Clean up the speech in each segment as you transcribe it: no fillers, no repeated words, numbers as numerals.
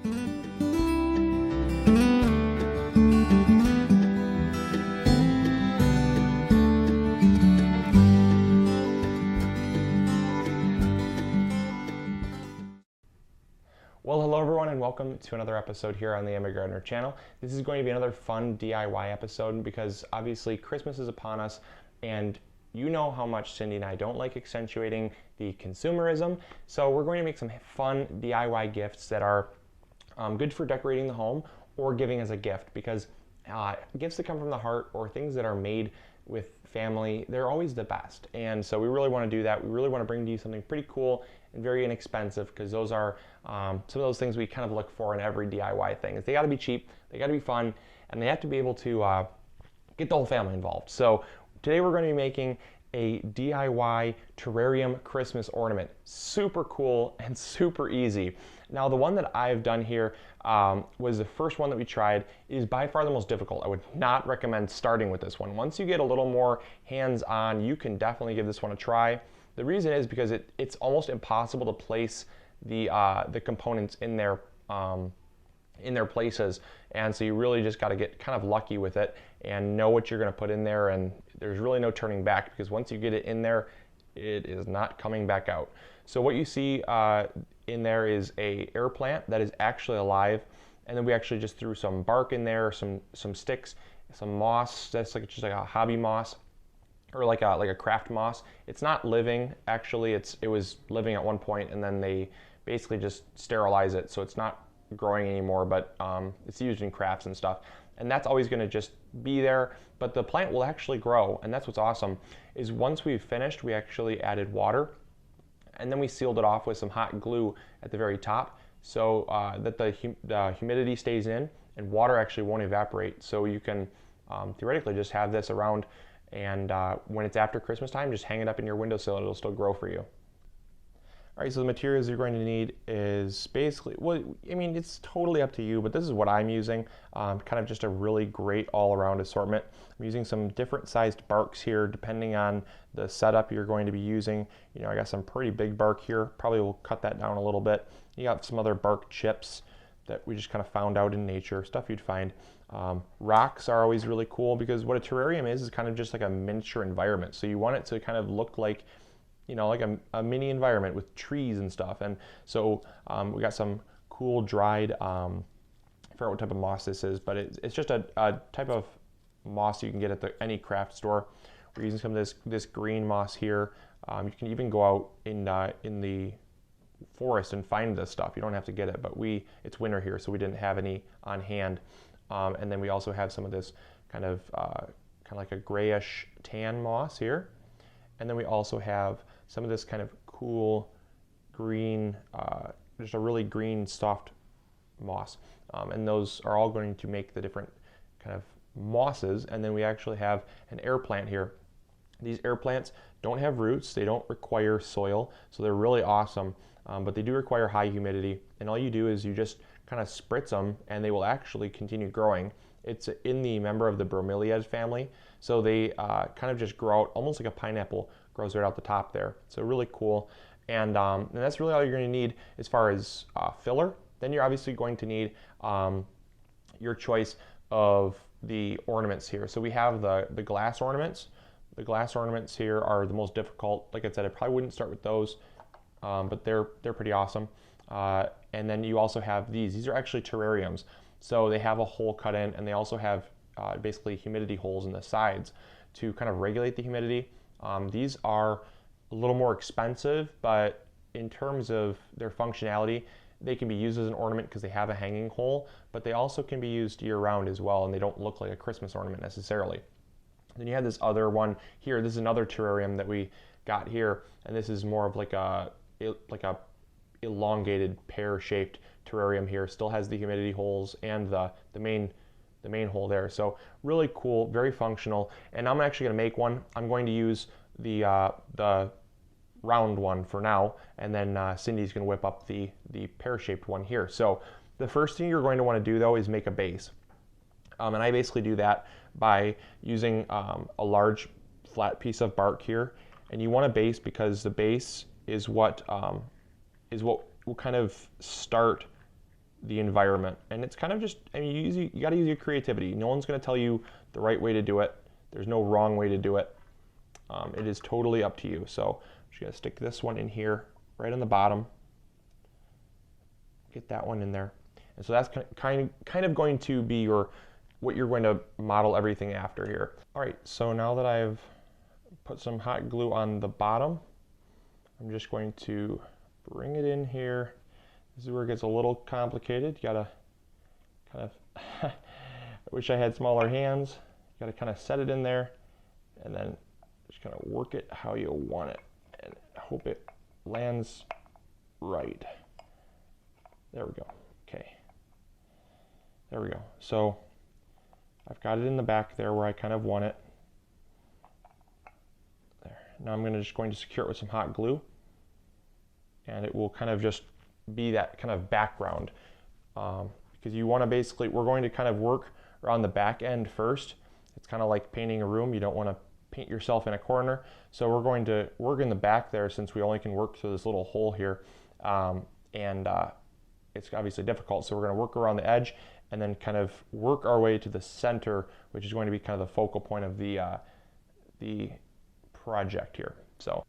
Well, hello everyone and welcome to another episode here on the MIgardener channel. This is going to be another fun DIY episode because obviously Christmas is upon us and you know how much Cindy and I don't like accentuating the consumerism. So we're going to make some fun DIY gifts that are good for decorating the home or giving as a gift, because gifts that come from the heart or things that are made with family, they're always the best. And so we really want to do that. We really want to bring to you something pretty cool and very inexpensive, because those are some of those things we kind of look for in every DIY thing. Is they got to be cheap, they got to be fun, and they have to be able to get the whole family involved. So today we're going to be making a DIY terrarium Christmas ornament. Super cool and super easy. Now the one that I've done here was the first one that we tried. It is by far the most difficult. I would not recommend starting with this one. Once you get a little more hands-on, you can definitely give this one a try. The reason is because it's almost impossible to place the components in their places, and so you really just got to get kind of lucky with it and know what you're going to put in there, and there's really no turning back, because once you get it in there, it is not coming back out. So what you see in there is a air plant that is actually alive, and then we actually just threw some bark in there, some sticks, some moss. That's just like a hobby moss, or like a craft moss. It's not living, actually. It was living at one point, and then they basically just sterilize it, so it's not growing anymore, but it's used in crafts and stuff. And that's always going to just be there, but the plant will actually grow. And that's what's awesome, is once we've finished, we actually added water, and then we sealed it off with some hot glue at the very top, so that the humidity stays in and water actually won't evaporate. So you can theoretically just have this around, and when it's after Christmas time, just hang it up in your windowsill and it'll still grow for you. All right, so the materials you're going to need is basically, well, I mean, it's totally up to you, but this is what I'm using, kind of just a really great all-around assortment. I'm using some different sized barks here, depending on the setup you're going to be using. You know, I got some pretty big bark here. Probably will cut that down a little bit. You got some other bark chips that we just kind of found out in nature, stuff you'd find. Rocks are always really cool, because what a terrarium is kind of just like a miniature environment. So you want it to kind of look like, you know, like a mini environment with trees and stuff. And so we got some cool dried, I forget what type of moss this is, but it's just a type of moss you can get at any craft store. We're using some of this green moss here. You can even go out in the forest and find this stuff. You don't have to get it, but it's winter here, so we didn't have any on hand. And then we also have some of this kind of like a grayish tan moss here. And then we also have some of this kind of cool green, just a really green soft moss. And those are all going to make the different kind of mosses. And then we actually have an air plant here. These air plants don't have roots, they don't require soil, so they're really awesome, but they do require high humidity. And all you do is you just kind of spritz them, and they will actually continue growing. It's in the member of the bromeliad family, so they kind of just grow out almost like a pineapple grows right out the top there. So really cool, and that's really all you're going to need as far as filler. Then you're obviously going to need your choice of the ornaments here. So we have the glass ornaments. The glass ornaments here are the most difficult. Like I said, I probably wouldn't start with those, but they're pretty awesome. And then you also have these. These are actually terrariums. So they have a hole cut in, and they also have basically humidity holes in the sides to kind of regulate the humidity. These are a little more expensive, but in terms of their functionality, they can be used as an ornament because they have a hanging hole, but they also can be used year-round as well, and they don't look like a Christmas ornament necessarily. Then you have this other one here. This is another terrarium that we got here, and this is more of like a elongated pear-shaped terrarium here. Still has the humidity holes and the main hole there. So really cool, very functional. And I'm actually going to make one. I'm going to use the round one for now, and then Cindy's going to whip up the pear-shaped one here. So the first thing you're going to want to do though is make a base. And I basically do that by using a large flat piece of bark here. And you want a base because the base is what will kind of start the environment. And it's kind of just, I mean, you got to use your creativity. No one's going to tell you the right way to do it. There's no wrong way to do it. It is totally up to you. So I'm just going to stick this one in here, right on the bottom. Get that one in there. And so that's kind of going to be what you're going to model everything after here. All right, so now that I've put some hot glue on the bottom, I'm just going to bring it in here. This is where it gets a little complicated. You gotta kind of, I wish I had smaller hands. You gotta kind of set it in there and then just kind of work it how you want it and hope it lands right. There we go. Okay. There we go. So I've got it in the back there where I kind of want it. There. Now I'm just going to secure it with some hot glue, and it will kind of just be that kind of background, because you want to basically, we're going to kind of work around the back end first. It's kind of like painting a room. You don't want to paint yourself in a corner. So we're going to work in the back there, since we only can work through this little hole here. It's obviously difficult. So we're going to work around the edge and then kind of work our way to the center, which is going to be kind of the focal point of the project here. So, all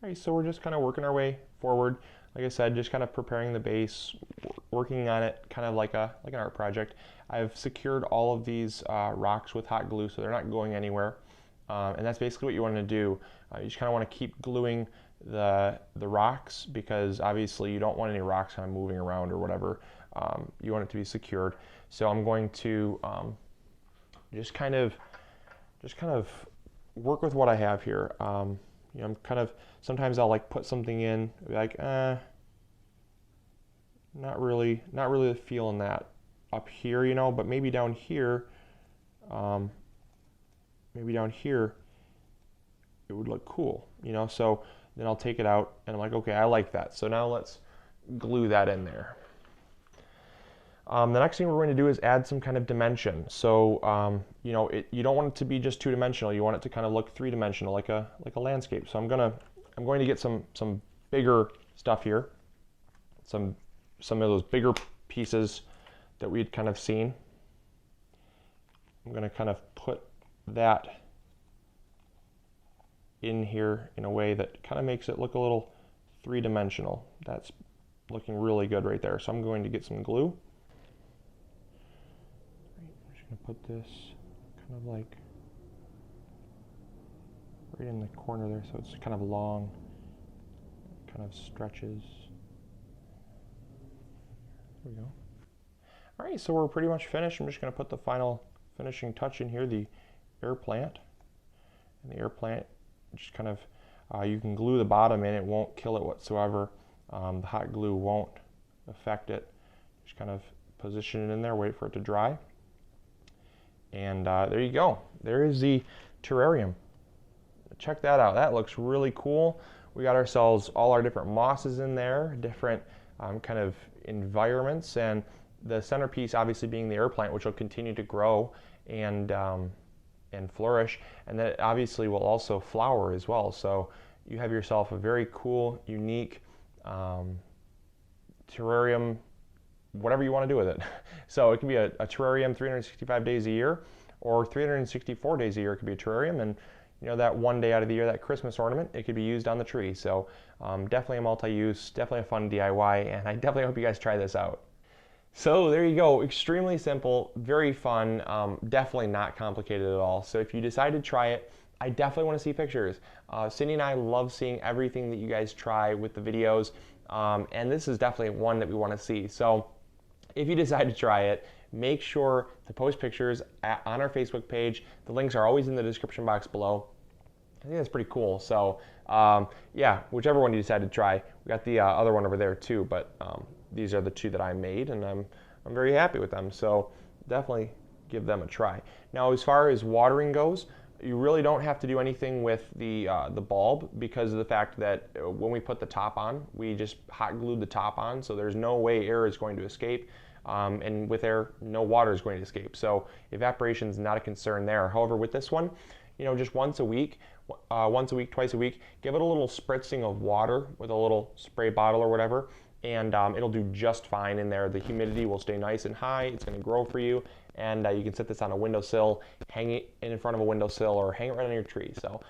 right, so we're just kind of working our way forward. Like I said, just kind of preparing the base, working on it kind of like an art project. I've secured all of these rocks with hot glue, so they're not going anywhere. And that's basically what you want to do. You just kind of want to keep gluing the rocks, because obviously you don't want any rocks kind of moving around or whatever. You want it to be secured. So I'm going to just kind of work with what I have here. You know, I'm kind of, sometimes I'll like put something in, be like, not really feeling that up here, you know, but maybe down here, it would look cool, you know. So then I'll take it out and I'm like, okay, I like that. So now let's glue that in there. The next thing we're going to do is add some kind of dimension. So, you know, you don't want it to be just two-dimensional. You want it to kind of look three-dimensional, like a landscape. So I'm going to get some bigger stuff here, some of those bigger pieces that we'd kind of seen. I'm going to kind of put that in here in a way that kind of makes it look a little three-dimensional. That's looking really good right there. So I'm going to get some glue. I'm just going to put this kind of like right in the corner there, so it's kind of long, kind of stretches. There we go. All right, so we're pretty much finished. I'm just going to put the final finishing touch in here, the air plant. And the air plant, just kind of, you can glue the bottom in, it won't kill it whatsoever. The hot glue won't affect it. Just kind of position it in there, wait for it to dry. And there you go. There is the terrarium. Check that out. That looks really cool. We got ourselves all our different mosses in there, different kind of environments, and the centerpiece obviously being the air plant, which will continue to grow and flourish, and that obviously will also flower as well. So you have yourself a very cool, unique terrarium, whatever you want to do with it. So it can be a terrarium 365 days a year, or 364 days a year it could be a terrarium, and you know, that one day out of the year, that Christmas ornament, it could be used on the tree. So definitely a multi-use, definitely a fun DIY, and I definitely hope you guys try this out. So there you go, extremely simple, very fun, definitely not complicated at all. So if you decide to try it, I definitely want to see pictures. Cindy and I love seeing everything that you guys try with the videos, and this is definitely one that we want to see. So if you decide to try it, make sure to post pictures on our Facebook page. The links are always in the description box below. I think that's pretty cool. So yeah, whichever one you decide to try. We got the other one over there too, but these are the two that I made, and I'm very happy with them. So definitely give them a try. Now, as far as watering goes, you really don't have to do anything with the bulb, because of the fact that when we put the top on, we just hot glued the top on, so there's no way air is going to escape. And with air, no water is going to escape. So evaporation is not a concern there. However, with this one, you know, just once a week, twice a week, give it a little spritzing of water with a little spray bottle or whatever, and it'll do just fine in there. The humidity will stay nice and high. It's going to grow for you, and you can set this on a windowsill, hang it in front of a windowsill, or hang it right on your tree. So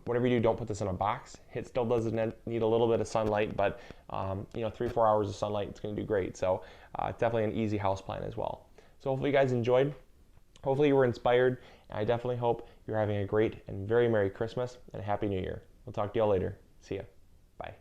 whatever you do, don't put this in a box. It still does need a little bit of sunlight, but 3-4 hours of sunlight, it's going to do great. So definitely an easy house plant as well. So hopefully you guys enjoyed. Hopefully you were inspired. And I definitely hope you're having a great and very Merry Christmas and a Happy New Year. We'll talk to y'all later. See ya. Bye.